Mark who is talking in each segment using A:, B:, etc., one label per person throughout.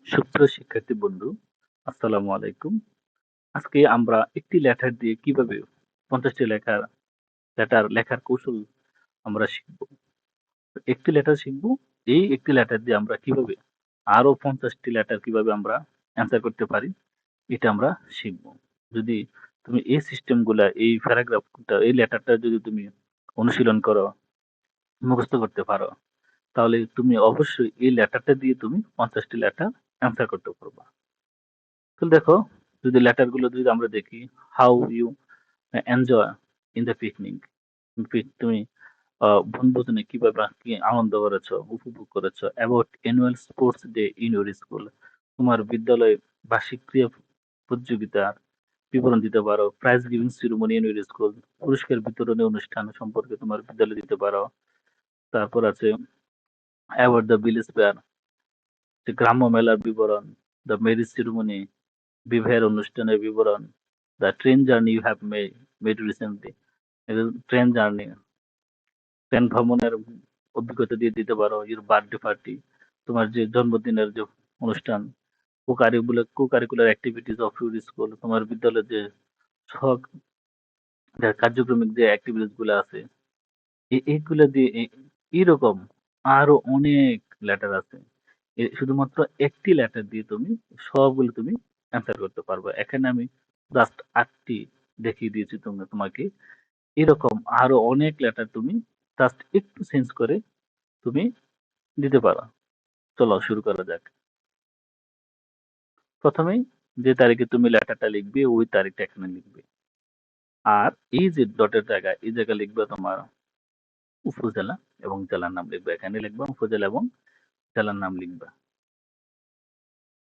A: সুপ্রিয় শিক্ষার্থী বন্ধু, আসসালামু আলাইকুম। আজকে আমরা একটি লেটার দিয়ে কিভাবে 50টি লেটার লেখার কৌশল আমরা শিখব। একটি লেটার শিখব, এই একটি লেটার দিয়ে আমরা কিভাবে আরো 50টি লেটার কিভাবে আমরা অ্যান্সার করতে পারি, এটা আমরা শিখব। যদি তুমি এই সিস্টেম গুলা, এই প্যারাগ্রাফটা, এই লেটারটা যদি তুমি অনুশীলন করো, মুখস্থ করতে পারো, তাহলে তুমি অবশ্যই এই লেটারটা দিয়ে তুমি 50টি লেটার অ্যান্সার করতে পারবা। তো দেখো, যদি লেটার গুলো যদি আমরা দেখি, how you enjoy in the picnic, তুমি বনভোজনে কিভাবে কি আনন্দ করেছো, উপভোগ করেছো। About annual sports day in your school, তোমার বিদ্যালয়ে বার্ষিক ক্রীড়া প্রতিযোগিতার বিবরণ দিতে পারো। Prize giving ceremony in your school, পুরস্কার বিতরণী অনুষ্ঠান সম্পর্কে তোমার বিদ্যালয়ে দিতে পারো। তারপর আছে অ্যাওয়ার্ড দ্য ভিলেজ ফেয়ার, গ্রাম্য মেলার বিবরণ। দ্য ম্যারেজ সেরিমনি, বিবাহের অনুষ্ঠানের বিবরণ। The train journey you have made recently, train journey, train ভ্রমণের অভিজ্ঞতা দিয়ে দিতে পারো। ইউর বার্থডে পার্টি, তোমার যে জন্মদিনের যে অনুষ্ঠান। Co curricular activities of your school, তোমার বিদ্যালয়ের যে সব কার্যক্রমিক যে অ্যাক্টিভিটিস গুলো আছে, এইগুলো দিয়ে এইরকম আরো অনেক লেটার আছে। শুধুমাত্র একটি লেটার দিয়ে তুমি সবগুলো তুমি অ্যান্সার করতে পারবে। এখানে আমি জাস্ট 8টি দেখিয়ে দিয়েছি তোমাকে। এরকম আরো অনেক লেটার তুমি জাস্ট একটু চেঞ্জ করে তুমি দিতে পারো। চলো শুরু করা যাক। প্রথমেই যে তারিখে তুমি লেটারটা লিখবে ওই তারিখটা এখানে লিখবে। আর এই যে ডটের জায়গায়, এই জায়গায় লিখবে তোমার উপজেলা এবং জেলার নাম লিখবে। এখানে লিখবা উপজেলা এবং জেলার নাম লিখবা।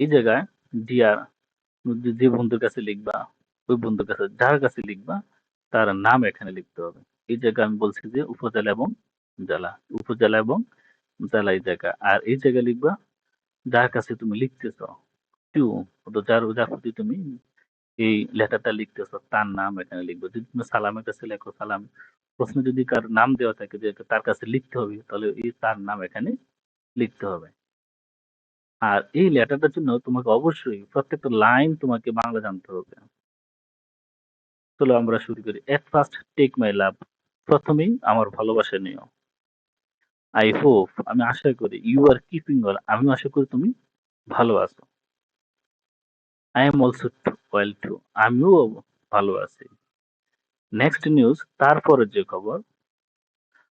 A: এই জায়গায় ডিয়ার, যে বন্ধুর কাছে লিখবা, ওই বন্ধুর কাছে যার কাছে লিখবা তার নাম এখানে লিখতে হবে। এই জায়গায় আমি বলছি যে উপজেলা এবং জেলা, উপজেলা এবং জেলা এই জায়গা। আর এই জায়গায় লিখবা যার কাছে তুমি লিখতেছো, টু, যার যার প্রতি তুমি এই লেটারটা লিখতেছো তার নাম এখানে লিখবে। যদি তুমি সালামের কাছে লেখো সালাম, প্রশ্নে যদি কার নাম দেওয়া থাকে যে তার কাছে লিখতে হবে, তাহলে এই তার নাম এখানে লিখতে হবে। আর এই লেটারটার জন্য তোমাকে অবশ্যই প্রত্যেকটা লাইন তোমাকে বাংলা জানতে হবে। চলো আমরা শুরু করি। এট ফার্স্ট টেক মাই লাভ, প্রথমেই আমার ভালোবাসা নিও। আই হোপ, আমি আশা করি। ইউ আর কিপিং ওয়েল, আমি আশা করি তুমি ভালো আছো। I am also well too, আমিও ভালো আছি। নেক্সট নিউজ, তারপরে যে খবর।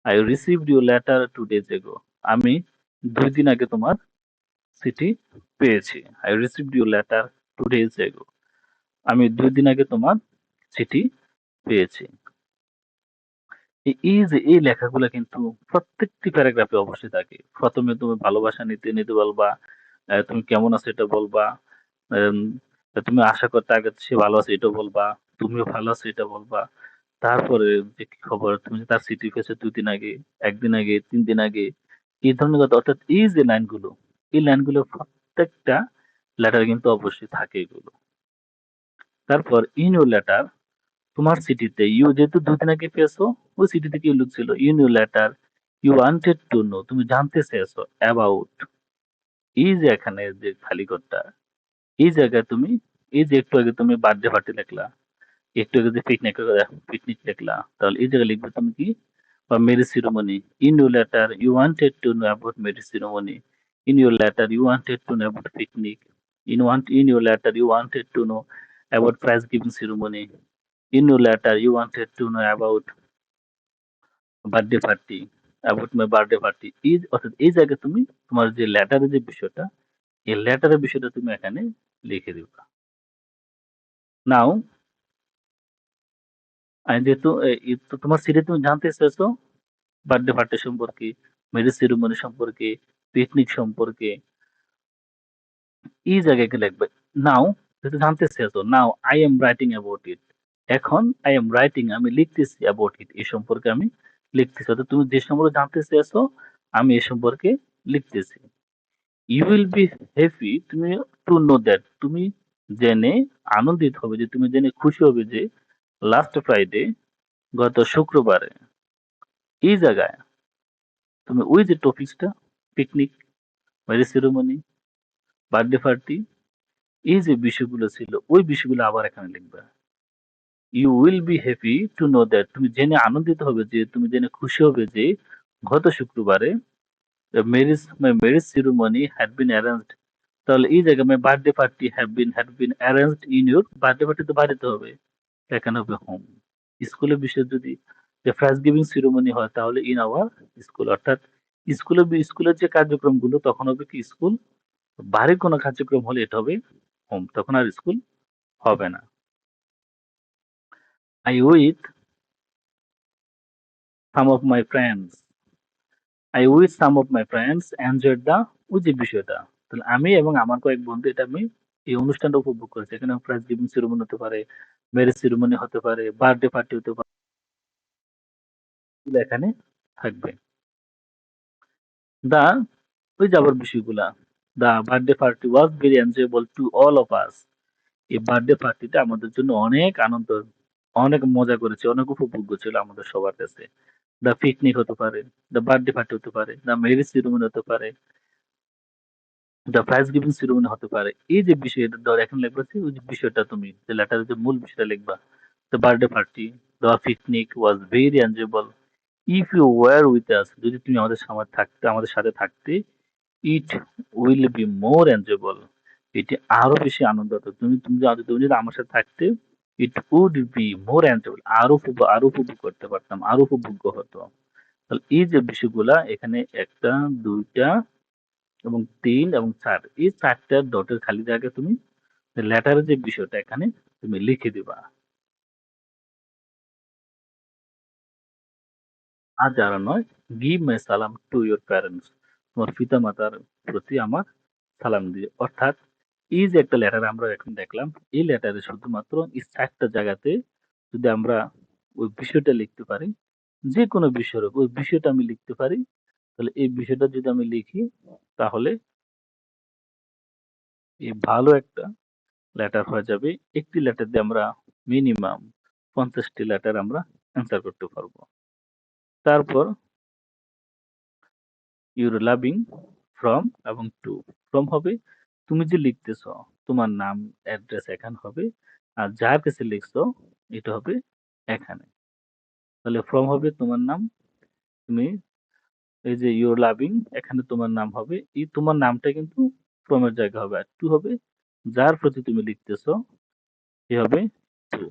A: I received your letter 2 days ago, আমি 2 দিন আগে তোমার চিঠি পেয়েছি। I received your letter 2 days ago, আমি 2 দিন আগে তোমার চিঠি পেয়েছি। এই যে এই লেখাগুলো কিন্তু প্রত্যেকটি প্যারাগ্রাফে অবশ্যই থাকে। প্রথমে তুমি ভালোবাসা নিতে নিতে বলবা, তুমি কেমন আছো এটা বলবা, আম, তুমি আশা করতে আগে সে ভালো আছে এটা বলবা, তুমিও ভালো আছো এটা বলবা। তারপরে যে কি খবর, তুমি যে তার চিঠি পেয়েছো 2 দিন আগে, 1 দিন আগে, 3 দিন আগে, এই ধরনের কথা। অর্থাৎ এই যে লাইনগুলো, এই লাইনগুলো প্রত্যেকটা লেটার কিন্তু অবশ্যই থাকে এগুলো। তারপর ইন ইউর লেটার, তোমার চিঠিতে ইউ যেহেতু 2 দিন আগে পেয়েছো, ওই চিঠিতে কি লিখছিল, in your letter you wanted to know, তুমি জানতে চেয়েছো অ্যাবাউট, এই যে এখানে যে খালি ঘরটা, এই জায়গায় তুমি, এই যে একটু আগে তুমি বার্থডে পার্টি লিখলা, একটু আগে যে পিকনিক পিকনিক লিখলা, তাহলে এই জায়গায় লিখবে তুমি কি, বা marriage ceremony. In your letter you wanted to know about marriage ceremony, in your letter you wanted to know about picnic, in your letter you wanted to know about prize giving ceremony, in your letter you wanted to know about birthday party, about my birthday party. এই অর্থাৎ এই জায়গায় তুমি তোমার যে লেটারের যে বিষয়টা, এই লেটারের বিষয়টা তুমি এখানে লিখে দিবা। নাও, যেহেতু তোমার সিটে তুমি জানতে চেয়েছো বার্থডে পার্টি সম্পর্কে, ম্যারেজ সেরিমনি সম্পর্কে, পিকনিক সম্পর্কে, এই জায়গায় লিখবে। নাও, যেহেতু জানতে চেয়েছো, now I am writing about it, এখন আই এম রাইটিং, আমি লিখতেছি, অ্যাবাউট ইট, এই সম্পর্কে আমি লিখতেছি। অর্থাৎ তুমি যে সম্পর্কে জানতে চেয়েছো আমি এ সম্পর্কে লিখতেছি। ইউ উইল বি হ্যাপি, তুমি টু নো দ্যাট, তুমি জেনে আনন্দিত হবে, যে তুমি জেনে খুশি হবে যে লাস্ট ফ্রাইডে, গত শুক্রবারে, এই জায়গায় তুমি ওই যে টপিকসটা, picnic, marriage ceremony, birthday party, এই যে বিষয়গুলো ছিল ওই বিষয়গুলো আবার এখানে লিখবা। You will be happy to know that, তুমি জেনে আনন্দিত হবে, যে তুমি জেনে খুশি হবে যে গত শুক্রবারে মাই marriage ceremony had been arranged. তাহলে এই জায়গায় মাই birthday party have been arranged in your, birthday party তো বাড়িতে হবে, এখানে হবে হোম। স্কুলের বিষয়ে যদি যে ফার্স্ট গিভিং সেরিমনি হয় তাহলে ইন আওয়ার স্কুল, অর্থাৎ স্কুলের যে কার্যক্রমগুলো তখন হবে কি স্কুল, বাড়ির কোনো কার্যক্রম হলে এটা হবে হোম, তখন আর স্কুল হবে না। I with some of my friends, I with some of my friends enjoyed the, ওই যে বিষয়টা, তাহলে আমি এবং আমার কয়েক বন্ধু এটা আমি এই অনুষ্ঠানটা উপভোগ করেছি। এখানে প্রাইজ গিভিং সেরেমনি হতে পারে, ম্যারেজ সেরেমনি হতে পারে, বার্থডে পার্টি হতে পারে, এগুলো এখানে থাকবে। দা, ওই যে আবার বিষয়গুলা, the birthday party was very enjoyable to all of us, এই বার্থডে পার্টিটা আমাদের জন্য অনেক আনন্দ, অনেক মজা করেছে, অনেক উপভোগ্য ছিল আমাদের সবার কাছে। দা পিকনিক হতে পারে, দা বার্থডে পার্টি হতে পারে, দা ম্যারেজ সেরেমনি হতে পারে, দা প্রাইজ গিভিং সেরেমনি হতে পারে। এই যে বিষয়টা ধর এখানে লেখা আছে, ওই যে বিষয়টা তুমি যে লেটারের যে মূল বিষয়টা লিখবা। The birthday party, the picnic was very enjoyable if you were with us, যদি তুমি আমাদের সাথে থাকতে, আমাদের সাথে থাকতে, it will be more enjoyable, এটি আরো বেশি আনন্দ হতো। তুমি যদি আমার সাথে থাকতে, it would be more enjoyable, আরো উপভোগ করতে পারতাম, আরো উপভোগ্য হতো। তাহলে এই যে বিষয়গুলা এখানে একটা, দুইটা এবং তিন এবং চার, এই চারটা ডটের খালি জায়গায় তুমি লেটারের যে বিষয়টা এখানে তুমি লিখে দিবা। আর যারা নয়, গিভ মাই সালাম টু ইউর প্যারেন্টস, তোমার পিতা মাতার প্রতি আমার সালাম দিয়ে, অর্থাৎ এই যে একটা লেটার আমরা এখন দেখলাম, এই লেটারে শুধুমাত্র এই চারটা জায়গাতে যদি আমরা ওই বিষয়টা লিখতে পারি, যে কোনো বিষয়ের ওই বিষয়টা আমি লিখতে পারি, তাহলে এই বিষয়টা যদি আমি লিখি, তাহলে এই ভালো একটা লেটার হয়ে যাবে। একটি লেটার দিয়ে আমরা মিনিমাম 50টি লেটার আমরা অ্যান্সার করতে পারবো। তারপর ইউর লাভিং, ফ্রম এবং টু। ফ্রম হবে তুমি যে লিখতেছ, তোমার নাম, অ্যাড্রেস এখানে হবে, আর যার কাছে লিখছো এটা হবে এখানে। তাহলে ফ্রম হবে তোমার নাম, তুমি এই যে ইউর লাভিং, এখানে তোমার নাম হবে, এই তোমার নামটা কিন্তু ফ্রমের জায়গা হবে, আর টু হবে যার প্রতি তুমি লিখতেছো, এ হবে টু।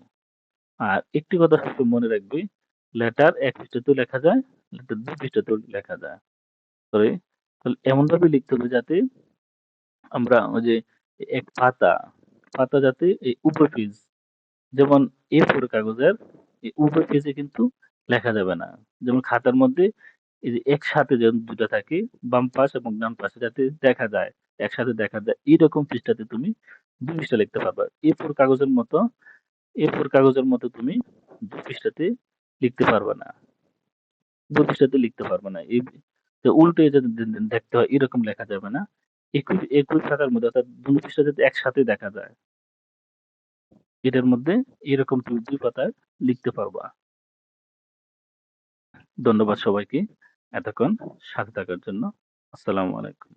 A: আর একটি কথা সবসময় মনে রাখবে, লেটার এক পৃষ্ঠাতেও লেখা যায়, লেটার দুই পৃষ্ঠাতেও লেখা যায়। সরি, তাহলে এমন ভাবে লিখতে হবে যাতে আমরা ওই যে এক পাতা, পাতা যাতে এই উপর পেজ, যেমন এ ফোর কাগজের এই উপর পেজে কিন্তু লেখা যাবে না। যেমন খাতার মধ্যে এই যে একসাথে যেমন দুটো থাকে, বাম পাশ এবং ডান পাশে যাতে দেখা যায়, একসাথে দেখা যায়, এইরকম পৃষ্ঠাতে তুমি দুই পৃষ্ঠা লিখতে পারবা। এ ফোর কাগজের মতো তুমি দুই পৃষ্ঠাতে লিখতে পারবা না, দুই পৃষ্ঠাতে লিখতে পারবা না। এই যে উল্টে যে দেখতে হয় এরকম লেখা যাবে না। একই একই খাতার মধ্যে, অর্থাৎ দুই পৃষ্ঠা যাতে একসাথে দেখা যায়, এটার মধ্যে এরকম তুমি দুই পাতায় লিখতে পারবা। ধন্যবাদ সবাইকে এতক্ষণ সাথে থাকার জন্য। আসসালামু আলাইকুম।